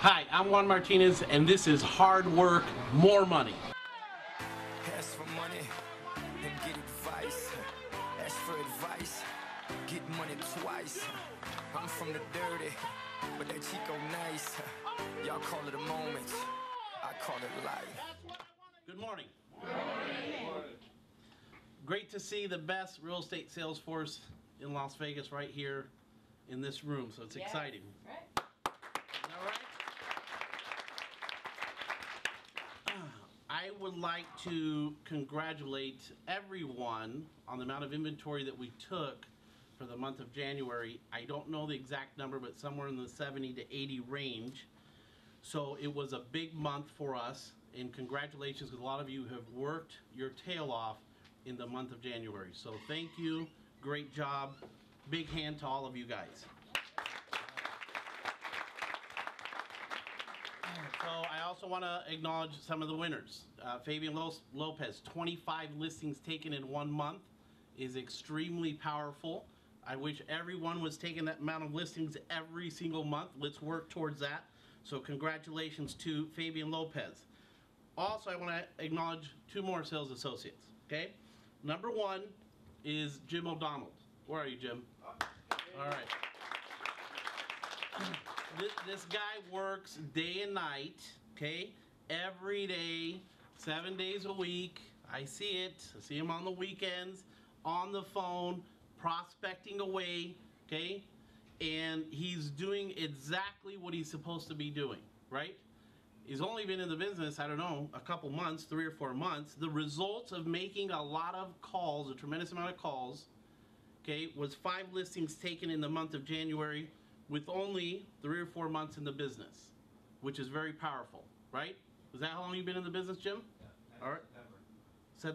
Hi, I'm Juan Martinez, and this is Hard Work, More Money. Ask for money and get advice. Ask for advice, get money twice. I'm from the dirty, but that Chico nice. Y'all call it a moment, I call it life. Good morning. Good morning. Great to see the best real estate sales force in Las Vegas right here in this room, so it's exciting. Right. All right. I would like to congratulate everyone on the amount of inventory that we took for the month of January. I don't know the exact number, but somewhere in the 70 to 80 range. So it was a big month for us, and congratulations, because a lot of you have worked your tail off in the month of January. So thank you, great job, big hand to all of you guys. So I also want to acknowledge some of the winners. Fabian Lopez, 25 listings taken in 1 month is extremely powerful. I wish everyone was taking that amount of listings every single month. Let's work towards that. So congratulations to Fabian Lopez. Also, I want to acknowledge 2 more sales associates, okay? Number 1 is Jim O'Donnell. Where are you, Jim? All right. This guy works day and night, okay? Every day, 7 days a week. I see it. I see him on the weekends, on the phone, prospecting away, okay? And he's doing exactly what he's supposed to be doing, right? He's only been in the business, I don't know, a couple months, 3 or 4 months. The results of making a lot of calls, a tremendous amount of calls, okay, was 5 listings taken in the month of January with only 3 or 4 months in the business, which is very powerful, right? Is that how long you've been in the business, Jim? Yeah, all right.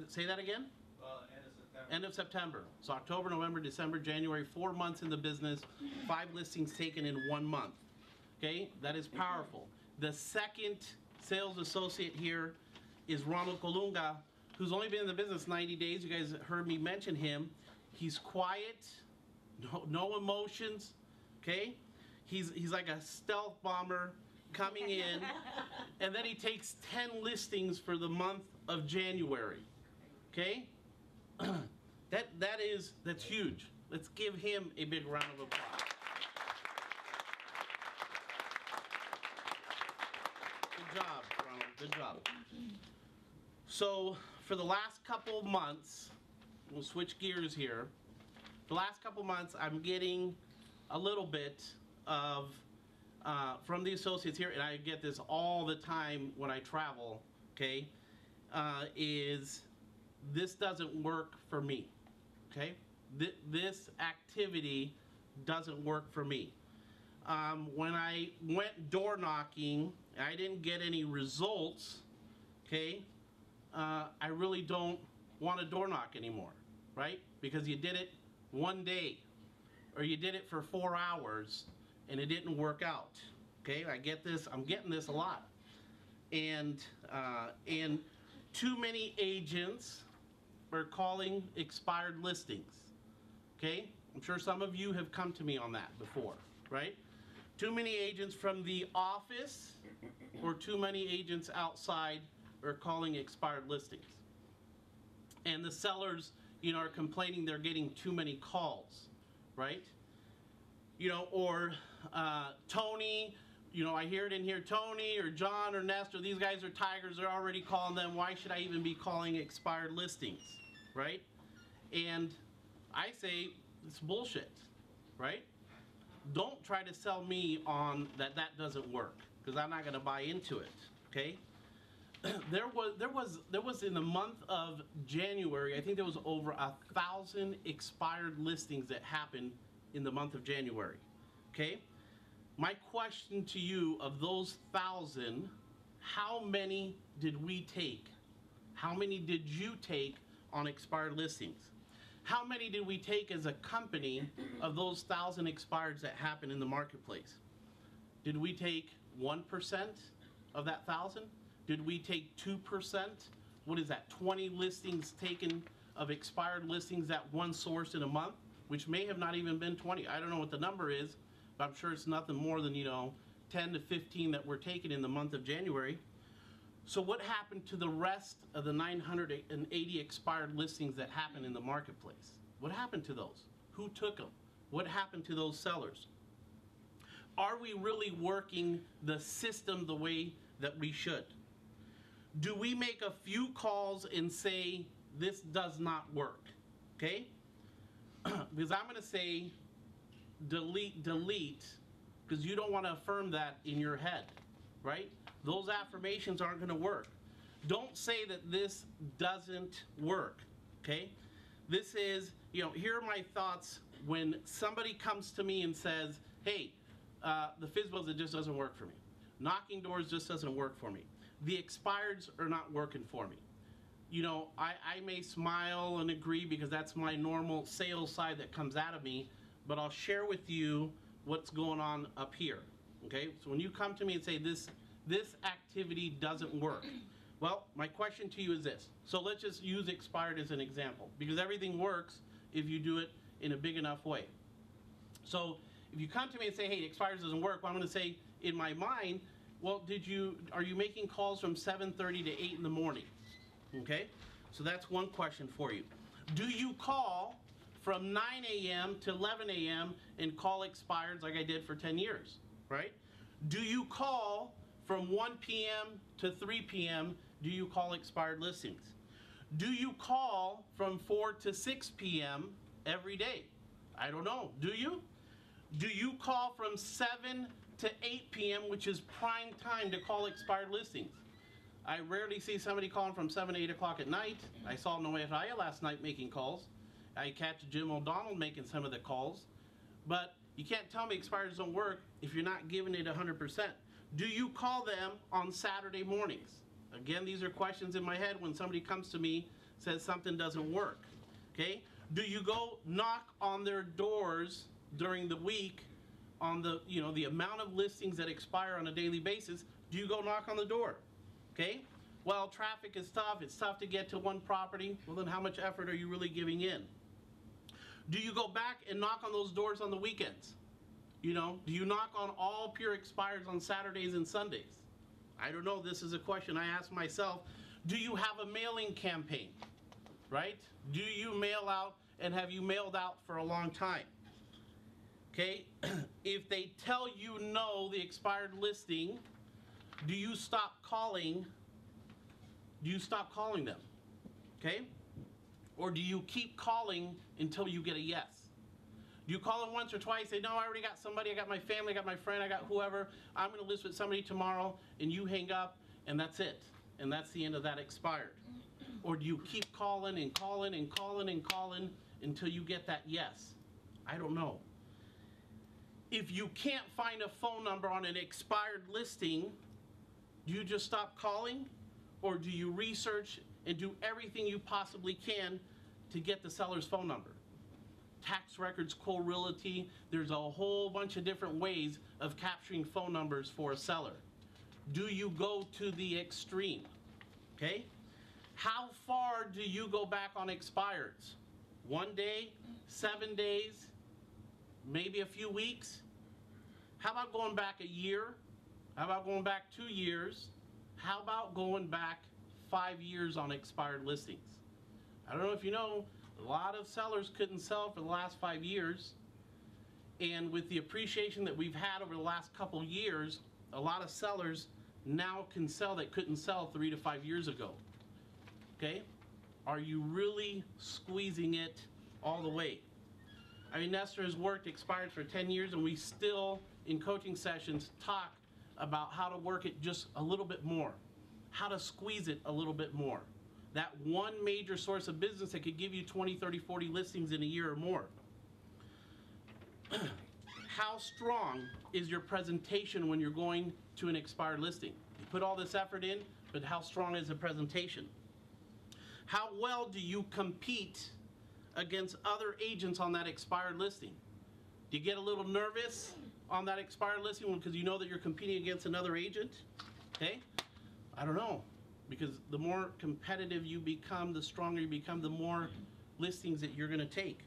Say that again? End of September. End of September. So October, November, December, January, 4 months in the business, 5 listings taken in 1 month. Okay, that is powerful. The second sales associate here is Ronald Colunga, who's only been in the business 90 days. You guys heard me mention him. He's quiet, no emotions, okay? He's like a stealth bomber coming in, and then he takes 10 listings for the month of January, okay? That's huge. Let's give him a big round of applause. Good job, Ronald. Good job. So for the last couple of months, we'll switch gears here. The last couple of months, I'm getting a little bit of from the associates here, and I get this all the time when I travel, okay, is this doesn't work for me, okay? This activity doesn't work for me. When I went door knocking, I didn't get any results, okay? I really don't want to door knock anymore, right? Because you did it 1 day, or you did it for 4 hours, and it didn't work out, okay? I get this, I'm getting this a lot. And too many agents are calling expired listings, okay? I'm sure some of you have come to me on that before, right? Too many agents from the office or too many agents outside are calling expired listings. And the sellers, are complaining they're getting too many calls, right? Or Tony, I hear it in here, Tony or John or Nestor, these guys are tigers, they're already calling them, why should I even be calling expired listings, right? And I say, it's bullshit, right? Don't try to sell me on that doesn't work, because I'm not going to buy into it, okay? There was in the month of January, I think there was over 1,000 expired listings that happened in the month of January, okay? My question to you, of those 1,000, how many did we take? How many did you take on expired listings? How many did we take as a company of those 1,000 expireds that happened in the marketplace? Did we take 1% of that 1,000? Did we take 2%? What is that? 20 listings taken of expired listings at one source in a month, which may have not even been 20. I don't know what the number is, but I'm sure it's nothing more than, 10 to 15 that were taken in the month of January. So what happened to the rest of the 980 expired listings that happened in the marketplace? What happened to those? Who took them? What happened to those sellers? Are we really working the system the way that we should? Do we make a few calls and say, this does not work? Okay? Because I'm going to say, delete, because you don't want to affirm that in your head, right? Those affirmations aren't going to work. Don't say that this doesn't work, okay? This is, here are my thoughts when somebody comes to me and says, hey, the FSBOs, it just doesn't work for me. Knocking doors just doesn't work for me. The expireds are not working for me. I may smile and agree because that's my normal sales side that comes out of me, but I'll share with you what's going on up here, okay? So when you come to me and say this activity doesn't work, well, my question to you is this. So let's just use expired as an example, because everything works if you do it in a big enough way. So if you come to me and say, hey, expired doesn't work, well, I'm going to say in my mind, well, are you making calls from 7:30 to 8 in the morning? Okay, so that's one question for you. Do you call from 9 a.m. to 11 a.m. and call expireds like I did for 10 years, right? Do you call from 1 p.m. to 3 p.m., do you call expired listings? Do you call from 4 to 6 p.m. every day? I don't know. Do you? Do you call from 7 to 8 p.m., which is prime time to call expired listings? I rarely see somebody calling from 7 to 8 o'clock at night. I saw Noelia last night making calls. I catch Jim O'Donnell making some of the calls. But you can't tell me expireds don't work if you're not giving it 100%. Do you call them on Saturday mornings? Again, these are questions in my head when somebody comes to me, says something doesn't work. Okay? Do you go knock on their doors during the week on the amount of listings that expire on a daily basis? Do you go knock on the door? Okay? Well, traffic is tough. It's tough to get to one property. Well, then how much effort are you really giving in? Do you go back and knock on those doors on the weekends? Do you knock on all pure expireds on Saturdays and Sundays? I don't know. This is a question I ask myself. Do you have a mailing campaign? Right? Do you mail out, and have you mailed out for a long time? Okay? If they tell you no, the expired listing, do you stop calling? Do you stop calling them? Okay? Or do you keep calling until you get a yes? Do you call them once or twice, say, no, I already got somebody, I got my family, I got my friend, I got whoever, I'm going to list with somebody tomorrow, and you hang up, and that's it. And that's the end of that expired. Or do you keep calling and calling and calling and calling until you get that yes? I don't know. If you can't find a phone number on an expired listing, do you just stop calling? Or do you research and do everything you possibly can to get the seller's phone number? Tax records, co-realty, there's a whole bunch of different ways of capturing phone numbers for a seller. Do you go to the extreme? Okay? How far do you go back on expireds? 1 day, 7 days, maybe a few weeks? How about going back a year? How about going back 2 years? How about going back 5 years on expired listings? I don't know if you know, a lot of sellers couldn't sell for the last 5 years. And with the appreciation that we've had over the last couple years, a lot of sellers now can sell that couldn't sell 3 to 5 years ago. Okay? Are you really squeezing it all the way? I mean, Nestor has worked expired for 10 years, and we still, in coaching sessions, talk about how to work it just a little bit more, how to squeeze it a little bit more. That one major source of business that could give you 20, 30, 40 listings in a year or more. How strong is your presentation when you're going to an expired listing? You put all this effort in, but how strong is the presentation? How well do you compete against other agents on that expired listing? Do you get a little nervous on that expired listing because you know that you're competing against another agent? Okay? I don't know. Because the more competitive you become, the stronger you become, the more listings that you're going to take.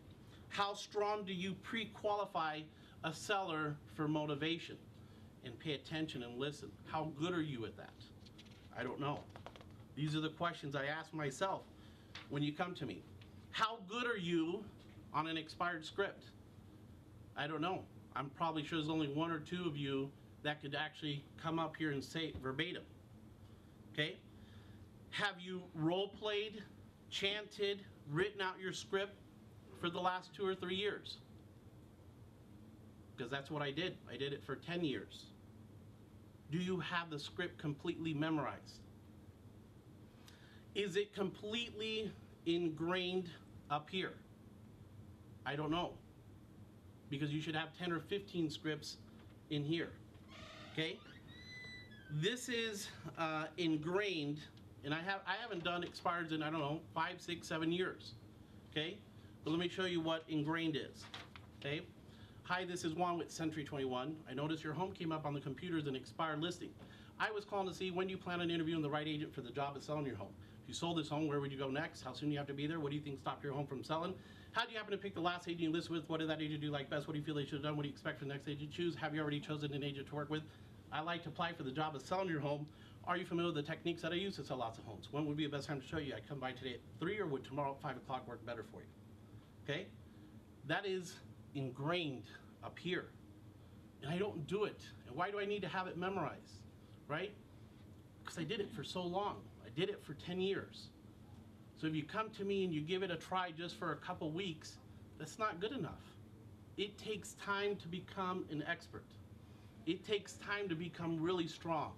How strong do you pre-qualify a seller for motivation? and pay attention and listen. How good are you at that? I don't know. These are the questions I ask myself when you come to me. How good are you on an expired script? I don't know. I'm probably sure there's only one or two of you that could actually come up here and say it verbatim. Okay? Have you role played, chanted, written out your script for the last 2 or 3 years? Because that's what I did. I did it for 10 years. Do you have the script completely memorized? Is it completely ingrained up here? I don't know. Because you should have 10 or 15 scripts in here. Okay? This is ingrained, and I haven't done expireds in, I don't know, 5, 6, 7 years. Okay? But let me show you what ingrained is. Okay? Hi, this is Juan with Century 21. I noticed your home came up on the computer as an expired listing. I was calling to see when you plan on interviewing the right agent for the job of selling your home. If you sold this home, where would you go next? How soon do you have to be there? What do you think stopped your home from selling? How do you happen to pick the last agent you listed with? What did that agent do like best? What do you feel they should have done? What do you expect from the next agent you choose? Have you already chosen an agent to work with? I like to apply for the job of selling your home. Are you familiar with the techniques that I use to sell lots of homes? When would be the best time to show you? I come by today at 3, or would tomorrow at 5 o'clock work better for you? Okay? That is ingrained up here. And I don't do it. And why do I need to have it memorized? Right? Because I did it for so long. I did it for 10 years. So if you come to me and you give it a try just for a couple weeks, that's not good enough. It takes time to become an expert. It takes time to become really strong.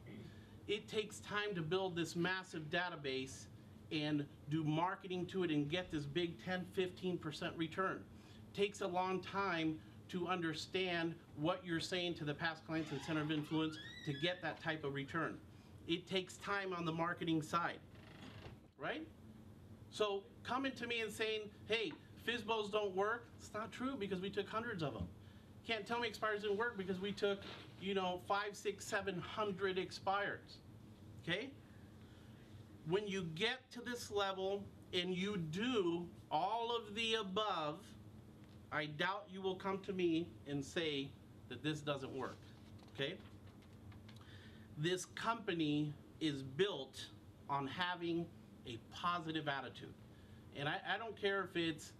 It takes time to build this massive database and do marketing to it and get this big 10, 15% return. It takes a long time to understand what you're saying to the past clients and center of influence to get that type of return. It takes time on the marketing side, right? So coming to me and saying, hey, FSBOs don't work, it's not true, because we took hundreds of them. Can't tell me expires didn't work because we took, 5, 6, 700 expires, okay? When you get to this level and you do all of the above, I doubt you will come to me and say that this doesn't work, okay? This company is built on having a positive attitude. And I don't care if it's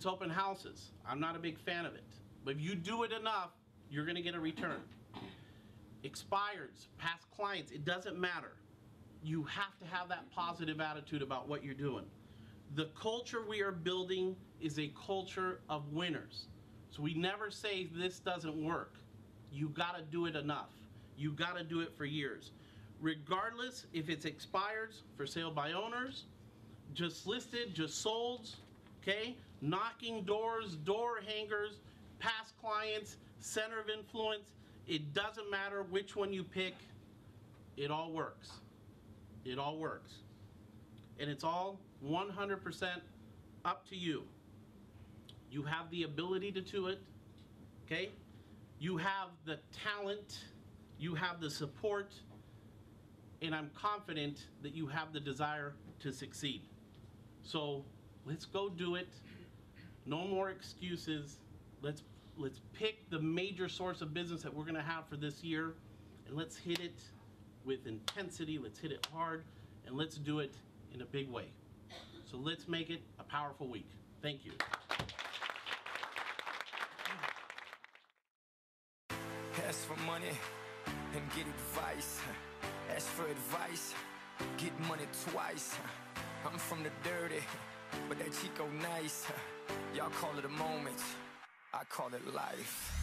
open houses. I'm not a big fan of it. But if you do it enough, you're gonna get a return. Expireds, past clients, it doesn't matter. You have to have that positive attitude about what you're doing. The culture we are building is a culture of winners. So we never say this doesn't work. You gotta do it enough. You gotta do it for years. Regardless if it's expireds, for sale by owners, just listed, just sold, okay? Knocking doors, door hangers, past clients, center of influence, it doesn't matter which one you pick, it all works. It all works. And it's all 100% up to you. You have the ability to do it, okay? You have the talent, you have the support, and I'm confident that you have the desire to succeed. So let's go do it. No more excuses. Let's pick the major source of business that we're gonna have for this year, and let's hit it with intensity, let's hit it hard, and let's do it in a big way. So let's make it a powerful week. Thank you. Ask for money and get advice. Ask for advice, get money twice. I'm from the dirty, but that Chico nice. Y'all call it a moment, I call it life.